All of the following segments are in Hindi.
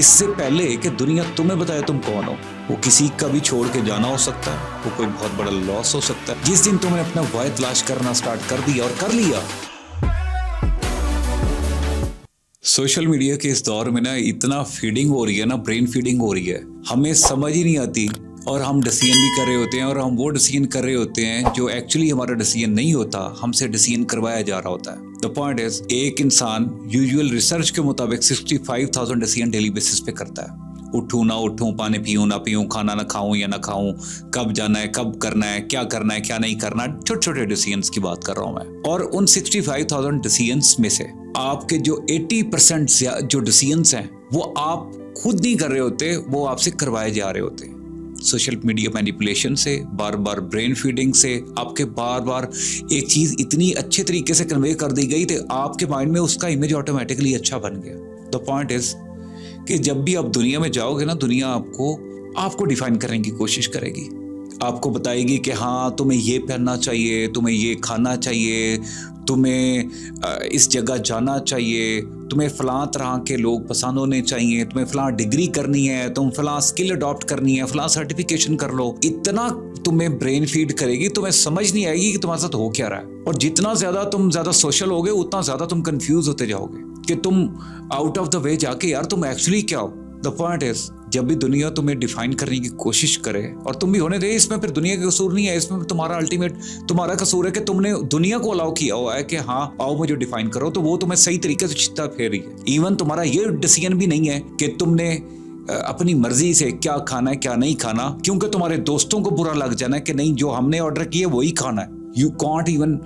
इससे पहले कि दुनिया तुम्हें बताए तुम कौन हो। वो किसी का भी छोड़ के जाना हो सकता है, वो कोई बहुत बड़ा लॉस हो सकता है। जिस दिन तुमने अपना वाय तलाश करना स्टार्ट कर दिया और कर लिया। सोशल मीडिया के इस दौर में ना इतना फीडिंग हो रही है ना, ब्रेन फीडिंग हो रही है, हमें समझ ही नहीं आती और हम डिसीजन भी कर रहे होते हैं और हम वो डिसीजन कर रहे होते हैं जो एक्चुअली हमारा डिसीजन नहीं होता, हमसे डिसीजन करवाया जा रहा होता है। द पॉइंट इज, एक इंसान यूजुअल रिसर्च के मुताबिक 65,000 डिसीजन डेली बेसिस पे करता है। उठूं ना उठूं, पानी पीऊं ना पीऊं, खाना ना खाऊं या ना खाऊं, कब जाना है, कब करना है, क्या नहीं करना, छोटे छोटे डिसीजंस की बात कर रहा हूं मैं। और उन 65,000 डिसीजंस में से आपके जो 80% जो डिसीजंस हैं वो आप खुद नहीं कर रहे होते, वो आपसे करवाए जा रहे होते हैं। सोशल मीडिया मैनिपुलेशन से, बार बार ब्रेन फीडिंग से, आपके बार बार एक चीज इतनी अच्छे तरीके से कन्वे कर दी गई तो आपके माइंड में उसका इमेज ऑटोमेटिकली अच्छा बन गया। द पॉइंट इज कि जब भी आप दुनिया में जाओगे ना, दुनिया आपको डिफाइन करने की कोशिश करेगी। आपको बताएगी कि हाँ तुम्हें ये पहनना चाहिए, तुम्हें ये खाना चाहिए, तुम्हें इस जगह जाना चाहिए, तुम्हें फलां तरह के लोग पसंद होने चाहिए, तुम्हें फलां डिग्री करनी है, तुम फलां स्किल अडॉप्ट करनी है, फलां सर्टिफिकेशन कर लो। इतना तुम्हें ब्रेन फीड करेगी, तुम्हें समझ नहीं आएगी कि तुम्हारे साथ हो क्या रहा है। और जितना तुम ज्यादा सोशल होगे उतना ज्यादा तुम कंफ्यूज होते जाओगे कि तुम आउट ऑफ द वे जाके यार तुम एक्चुअली क्या हो। द पॉइंट इज, जब भी दुनिया तुम्हें डिफाइन करने की कोशिश करे, और तुम भी होने दे, इसमें फिर दुनिया का कसूर नहीं है, इसमें तुम्हारा कसूर है कि तुमने दुनिया को अलाउ किया हुआ है कि हाँ आओ मुझे डिफाइन करो, तो वो तुम्हें सही तरीके से छित्ता फेर रही है। इवन तुम्हारा ये डिसीजन भी नहीं है कि तुमने अपनी मर्जी से क्या खाना है क्या नहीं खाना, क्योंकि तुम्हारे दोस्तों को बुरा लग जाना है कि नहीं जो हमने ऑर्डर किया वही खाना है। You can't even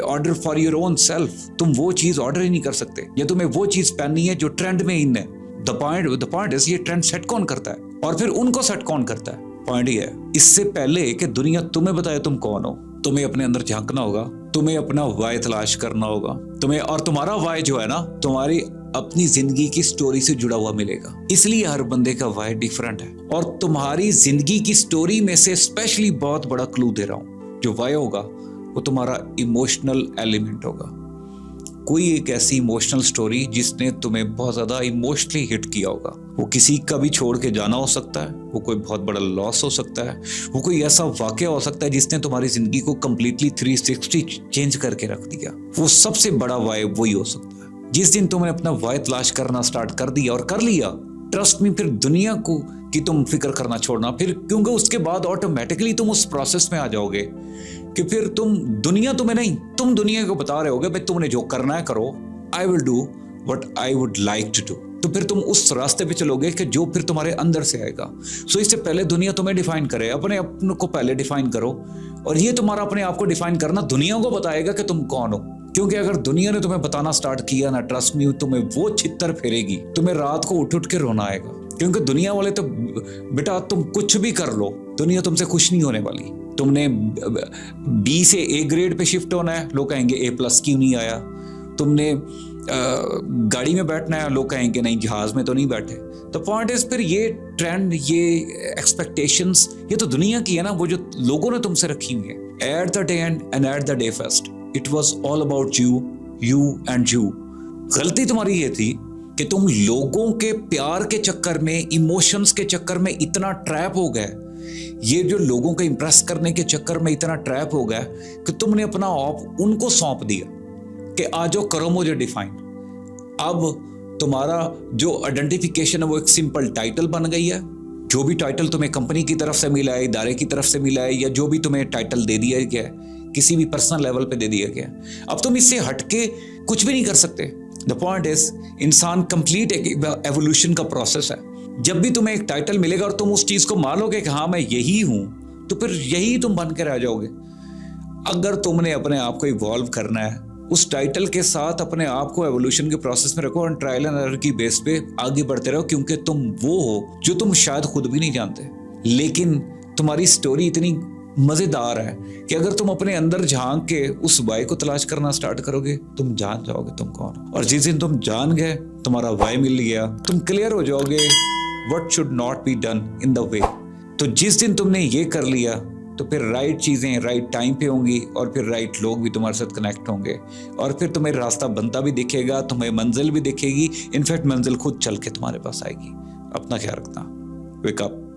order for your own self. तुम वो चीज ऑर्डर ही नहीं कर सकते, या तुम्हें वो चीज पहननी है जो ट्रेंड में इन है। द पॉइंट इज, ये ट्रेंड सेट कौन करता है और फिर उनको सेट कौन करता है? पॉइंट ये है, इससे पहले कि दुनिया तुम्हें बताए तुम कौन हो, तुम्हें अपने अंदर झांकना होगा, तुम्हें अपना वाय तलाश करना होगा तुम्हें। और तुम्हारा वाय जो है ना, तुम्हारी अपनी जिंदगी की स्टोरी से जुड़ा हुआ मिलेगा। इसलिए हर बंदे का वाय डिफरेंट है, और तुम्हारी जिंदगी की स्टोरी में से स्पेशली बहुत बड़ा क्लू दे रहा हूं। जो वाय होगा वो तुम्हारा इमोशनल एलिमेंट होगा। कोई एक ऐसी इमोशनल स्टोरी जिसने तुम्हें बहुत ज्यादा इमोशनली हिट किया होगा। वो किसी का भी छोड़ के जाना हो सकता है, वो कोई बहुत बड़ा लॉस हो सकता है, वो कोई ऐसा वाकया हो सकता है जिसने तुम्हारी जिंदगी को कंप्लीटली 360 चेंज करके रख दिया। वो सबसे बड़ा वाय वही हो सकता है। जिस दिन तुमने अपना वाय तलाश करना स्टार्ट कर दिया और कर लिया, ट्रस्ट मी, फिर दुनिया को कि तुम फिक्र करना छोड़ना फिर, क्योंकि उसके बाद ऑटोमेटिकली तुम उस प्रोसेस में आ जाओगे कि फिर तुम दुनिया को बता रहे होगे भाई तुमने जो करना है करो, I will do what I would like to do. तो फिर तुम उस रास्ते पे चलोगे कि जो फिर तुम्हारे अंदर से आएगा। सो इससे पहले दुनिया तुम्हें डिफाइन करे, अपने को पहले डिफाइन करो। और ये तुम्हारा अपने आप को डिफाइन करना दुनिया को बताएगा कि तुम कौन हो। क्योंकि अगर दुनिया ने तुम्हें बताना स्टार्ट किया ना, ट्रस्ट मी, तुम्हें वो छित्तर फेरेगी, तुम्हें रात को उठ के रोना आएगा। क्योंकि दुनिया वाले तो बेटा तुम कुछ भी कर लो, दुनिया तुमसे खुश नहीं होने वाली। तुमने बी से ए ग्रेड पे शिफ्ट होना है, लोग कहेंगे A+ क्यों नहीं आया। तुमने गाड़ी में बैठना है, लोग कहेंगे नहीं जहाज में तो नहीं बैठे। तो पॉइंट इज, फिर ये ट्रेंड, ये एक्सपेक्टेशंस, ये तो दुनिया की है ना, वो जो लोगों ने तुमसे रखी हुई है। At the day and at the day first it was all about you and you. गलती तुम्हारी ये थी कि तुम लोगों के प्यार के चक्कर में, इमोशंस के चक्कर में इतना ट्रैप हो गए, ये जो लोगों को इंप्रेस करने के चक्कर में इतना ट्रैप हो गया कि तुमने अपना आप उनको सौंप दिया कि आज जो करो मुझे डिफाइन। अब तुम्हारा जो आइडेंटिफिकेशन है वो एक सिंपल टाइटल बन गई है। जो भी टाइटल तुम्हें कंपनी की तरफ से मिला है, इदारे की तरफ से मिला है, या जो भी तुम्हें टाइटल दे दिया गया है, किसी भी पर्सनल लेवल पे दे दिया गया है, अब तुम इससे हटके कुछ भी नहीं कर सकते। द पॉइंट इज, इंसान कंप्लीट एक एवोल्यूशन का प्रोसेस है। जब भी तुम्हें एक टाइटल मिलेगा और तुम उस चीज को मान लोगे कि हाँ मैं यही हूं, तो फिर यही तुम बन के रह जाओगे। अगर तुमने अपने आप को इवॉल्व करना है, उस टाइटल के साथ अपने आप को एवोल्यूशन के प्रोसेस में रखो और ट्रायल एंड एरर की बेस पे आगे बढ़ते रहो। क्योंकि तुम वो हो जो तुम शायद खुद भी नहीं जानते, लेकिन तुम्हारी स्टोरी इतनी मजेदार है कि अगर तुम अपने अंदर झांक के उस वाय को तलाश करना स्टार्ट करोगे, तुम जान जाओगे तुम कौन हो। और जिस दिन तुम जान गए, तुम्हारा वाय मिल गया, तुम क्लियर हो जाओगे what should not be done in the way. तो जिस दिन तुमने ये कर लिया, तो फिर राइट चीज़ें राइट टाइम पे होंगी और फिर राइट लोग भी तुम्हारे साथ कनेक्ट होंगे और फिर तुम्हें रास्ता बनता भी दिखेगा, तुम्हें मंजिल भी दिखेगी, इनफैक्ट मंजिल खुद चल के तुम्हारे पास आएगी। अपना ख्याल रखना। Wake up.